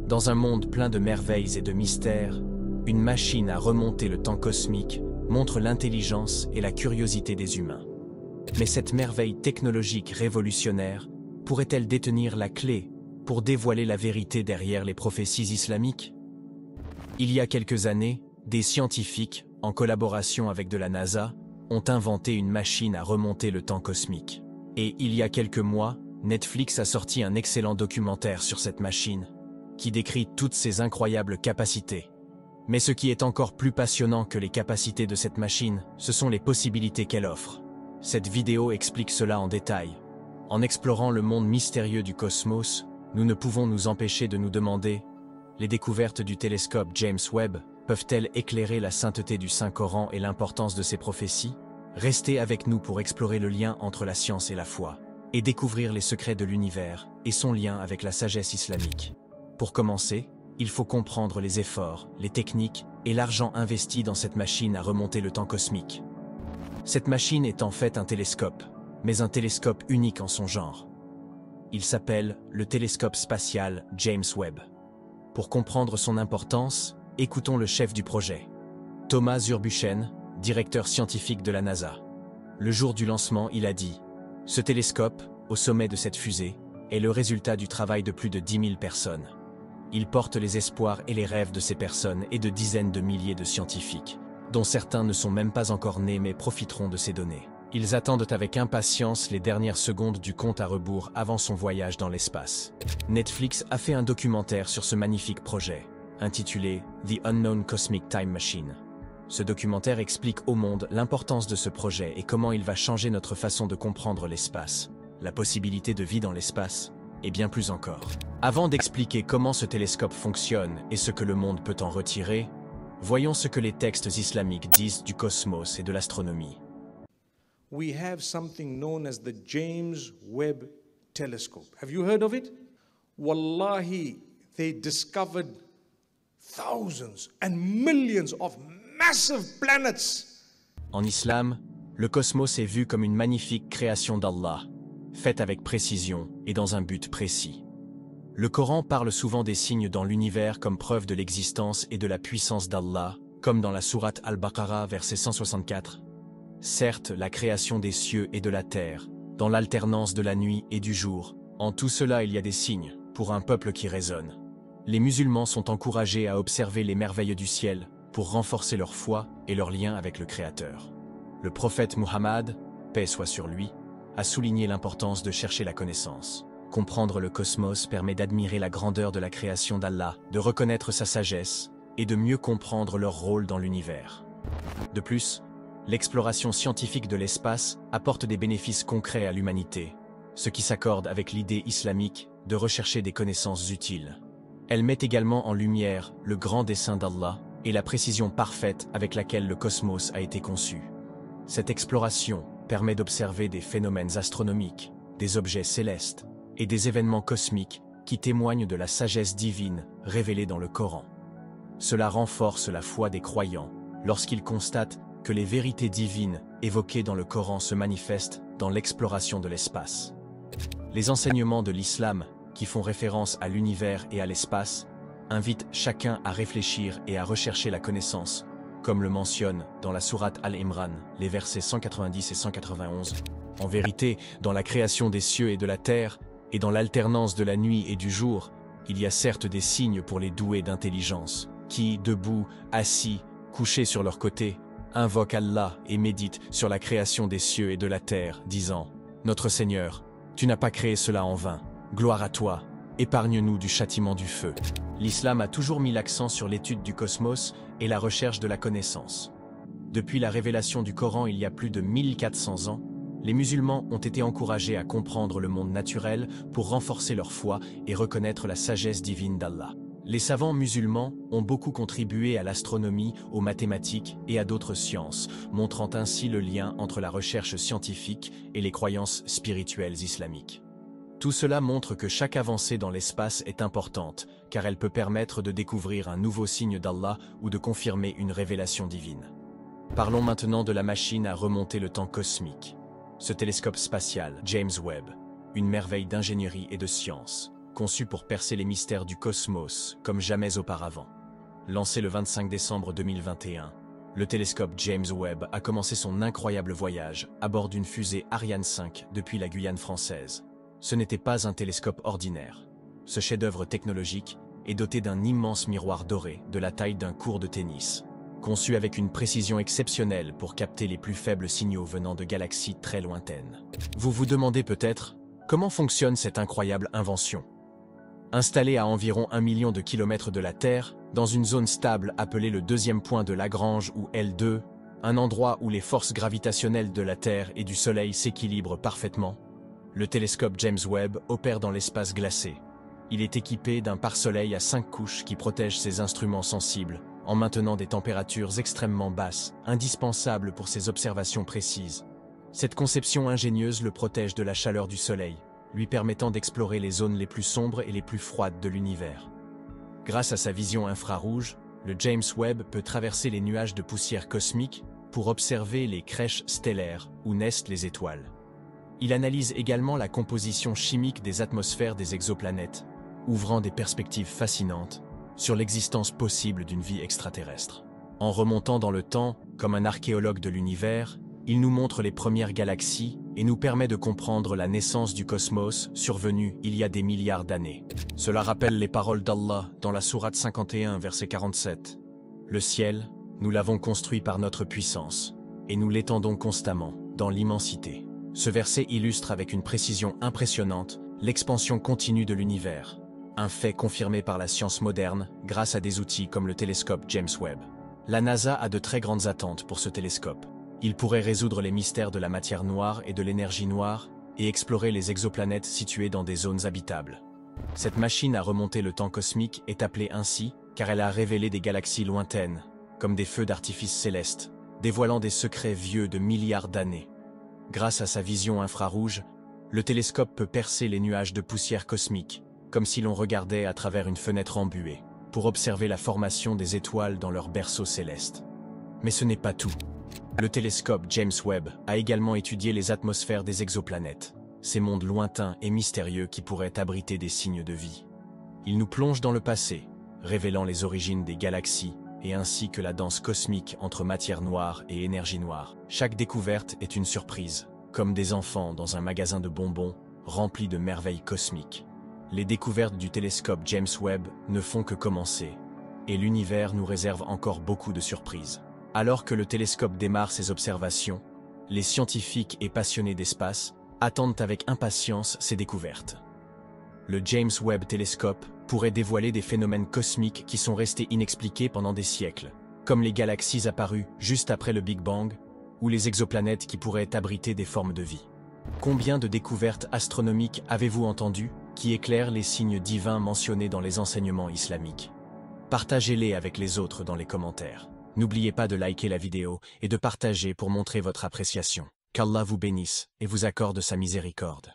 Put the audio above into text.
Dans un monde plein de merveilles et de mystères, une machine à remonter le temps cosmique montre l'intelligence et la curiosité des humains. Mais cette merveille technologique révolutionnaire pourrait-elle détenir la clé pour dévoiler la vérité derrière les prophéties islamiques? Il y a quelques années, des scientifiques, en collaboration avec de la NASA, ont inventé une machine à remonter le temps cosmique. Et il y a quelques mois, Netflix a sorti un excellent documentaire sur cette machine, qui décrit toutes ses incroyables capacités. Mais ce qui est encore plus passionnant que les capacités de cette machine, ce sont les possibilités qu'elle offre. Cette vidéo explique cela en détail. En explorant le monde mystérieux du cosmos, nous ne pouvons nous empêcher de nous demander: les découvertes du télescope James Webb peuvent-elles éclairer la sainteté du Saint-Coran et l'importance de ses prophéties? Restez avec nous pour explorer le lien entre la science et la foi, et découvrir les secrets de l'univers et son lien avec la sagesse islamique. Pour commencer, il faut comprendre les efforts, les techniques et l'argent investi dans cette machine à remonter le temps cosmique. Cette machine est en fait un télescope, mais un télescope unique en son genre. Il s'appelle le télescope spatial James Webb. Pour comprendre son importance, écoutons le chef du projet, Thomas Zurbuchen, directeur scientifique de la NASA. Le jour du lancement, il a dit: « Ce télescope, au sommet de cette fusée, est le résultat du travail de plus de 10 000 personnes. Il porte les espoirs et les rêves de ces personnes et de dizaines de milliers de scientifiques, dont certains ne sont même pas encore nés mais profiteront de ces données. Ils attendent avec impatience les dernières secondes du compte à rebours avant son voyage dans l'espace. » Netflix a fait un documentaire sur ce magnifique projet, intitulé The Unknown Cosmic Time Machine. Ce documentaire explique au monde l'importance de ce projet et comment il va changer notre façon de comprendre l'espace, la possibilité de vie dans l'espace, et bien plus encore. Avant d'expliquer comment ce télescope fonctionne et ce que le monde peut en retirer, voyons ce que les textes islamiques disent du cosmos et de l'astronomie. We have something known as the James Webb Telescope. Have you heard of it? Wallahi, they discovered thousands and millions of massive planets. En islam, le cosmos est vu comme une magnifique création d'Allah, faite avec précision et dans un but précis. Le Coran parle souvent des signes dans l'univers comme preuve de l'existence et de la puissance d'Allah, comme dans la sourate Al-Baqarah, verset 164. Certes, la création des cieux et de la terre, dans l'alternance de la nuit et du jour, en tout cela il y a des signes, pour un peuple qui raisonne. Les musulmans sont encouragés à observer les merveilles du ciel, pour renforcer leur foi et leur lien avec le Créateur. Le prophète Muhammad, paix soit sur lui, a souligné l'importance de chercher la connaissance. Comprendre le cosmos permet d'admirer la grandeur de la création d'Allah, de reconnaître sa sagesse et de mieux comprendre leur rôle dans l'univers. De plus, l'exploration scientifique de l'espace apporte des bénéfices concrets à l'humanité, ce qui s'accorde avec l'idée islamique de rechercher des connaissances utiles. Elle met également en lumière le grand dessein d'Allah et la précision parfaite avec laquelle le cosmos a été conçu. Cette exploration permet d'observer des phénomènes astronomiques, des objets célestes et des événements cosmiques qui témoignent de la sagesse divine révélée dans le Coran. Cela renforce la foi des croyants lorsqu'ils constatent que les vérités divines évoquées dans le Coran se manifestent dans l'exploration de l'espace. Les enseignements de l'islam, qui font référence à l'univers et à l'espace, invitent chacun à réfléchir et à rechercher la connaissance, comme le mentionne dans la sourate Al-Imran, les versets 190 et 191. En vérité, dans la création des cieux et de la terre, et dans l'alternance de la nuit et du jour, il y a certes des signes pour les doués d'intelligence, qui, debout, assis, couchés sur leur côté, invoquent Allah et méditent sur la création des cieux et de la terre, disant: « Notre Seigneur, tu n'as pas créé cela en vain. Gloire à toi, épargne-nous du châtiment du feu. » L'islam a toujours mis l'accent sur l'étude du cosmos et la recherche de la connaissance. Depuis la révélation du Coran il y a plus de 1400 ans, les musulmans ont été encouragés à comprendre le monde naturel pour renforcer leur foi et reconnaître la sagesse divine d'Allah. Les savants musulmans ont beaucoup contribué à l'astronomie, aux mathématiques et à d'autres sciences, montrant ainsi le lien entre la recherche scientifique et les croyances spirituelles islamiques. Tout cela montre que chaque avancée dans l'espace est importante, car elle peut permettre de découvrir un nouveau signe d'Allah ou de confirmer une révélation divine. Parlons maintenant de la machine à remonter le temps cosmique. Ce télescope spatial, James Webb, une merveille d'ingénierie et de science, conçu pour percer les mystères du cosmos comme jamais auparavant. Lancé le 25 décembre 2021, le télescope James Webb a commencé son incroyable voyage à bord d'une fusée Ariane 5 depuis la Guyane française. Ce n'était pas un télescope ordinaire. Ce chef-d'œuvre technologique est doté d'un immense miroir doré de la taille d'un court de tennis, conçu avec une précision exceptionnelle pour capter les plus faibles signaux venant de galaxies très lointaines. Vous vous demandez peut-être comment fonctionne cette incroyable invention. Installé à environ 1 million de kilomètres de la Terre, dans une zone stable appelée le deuxième point de Lagrange ou L2, un endroit où les forces gravitationnelles de la Terre et du Soleil s'équilibrent parfaitement, le télescope James Webb opère dans l'espace glacé. Il est équipé d'un pare-soleil à 5 couches qui protège ses instruments sensibles, en maintenant des températures extrêmement basses, indispensables pour ses observations précises. Cette conception ingénieuse le protège de la chaleur du Soleil, lui permettant d'explorer les zones les plus sombres et les plus froides de l'univers. Grâce à sa vision infrarouge, le James Webb peut traverser les nuages de poussière cosmique pour observer les crèches stellaires où naissent les étoiles. Il analyse également la composition chimique des atmosphères des exoplanètes, ouvrant des perspectives fascinantes sur l'existence possible d'une vie extraterrestre. En remontant dans le temps, comme un archéologue de l'univers, il nous montre les premières galaxies et nous permet de comprendre la naissance du cosmos survenue il y a des milliards d'années. Cela rappelle les paroles d'Allah dans la sourate 51, verset 47. Le ciel, nous l'avons construit par notre puissance, et nous l'étendons constamment, dans l'immensité. Ce verset illustre avec une précision impressionnante l'expansion continue de l'univers, un fait confirmé par la science moderne grâce à des outils comme le télescope James Webb. La NASA a de très grandes attentes pour ce télescope. Il pourrait résoudre les mystères de la matière noire et de l'énergie noire et explorer les exoplanètes situées dans des zones habitables. Cette machine à remonter le temps cosmique est appelée ainsi car elle a révélé des galaxies lointaines, comme des feux d'artifice célestes, dévoilant des secrets vieux de milliards d'années. Grâce à sa vision infrarouge, le télescope peut percer les nuages de poussière cosmique, comme si l'on regardait à travers une fenêtre embuée, pour observer la formation des étoiles dans leur berceau céleste. Mais ce n'est pas tout. Le télescope James Webb a également étudié les atmosphères des exoplanètes, ces mondes lointains et mystérieux qui pourraient abriter des signes de vie. Il nous plonge dans le passé, révélant les origines des galaxies et ainsi que la danse cosmique entre matière noire et énergie noire. Chaque découverte est une surprise, comme des enfants dans un magasin de bonbons rempli de merveilles cosmiques. Les découvertes du télescope James Webb ne font que commencer, et l'univers nous réserve encore beaucoup de surprises. Alors que le télescope démarre ses observations, les scientifiques et passionnés d'espace attendent avec impatience ses découvertes. Le James Webb Télescope pourrait dévoiler des phénomènes cosmiques qui sont restés inexpliqués pendant des siècles, comme les galaxies apparues juste après le Big Bang, ou les exoplanètes qui pourraient abriter des formes de vie. Combien de découvertes astronomiques avez-vous entendues qui éclairent les signes divins mentionnés dans les enseignements islamiques? Partagez-les avec les autres dans les commentaires. N'oubliez pas de liker la vidéo et de partager pour montrer votre appréciation. Qu'Allah vous bénisse et vous accorde sa miséricorde.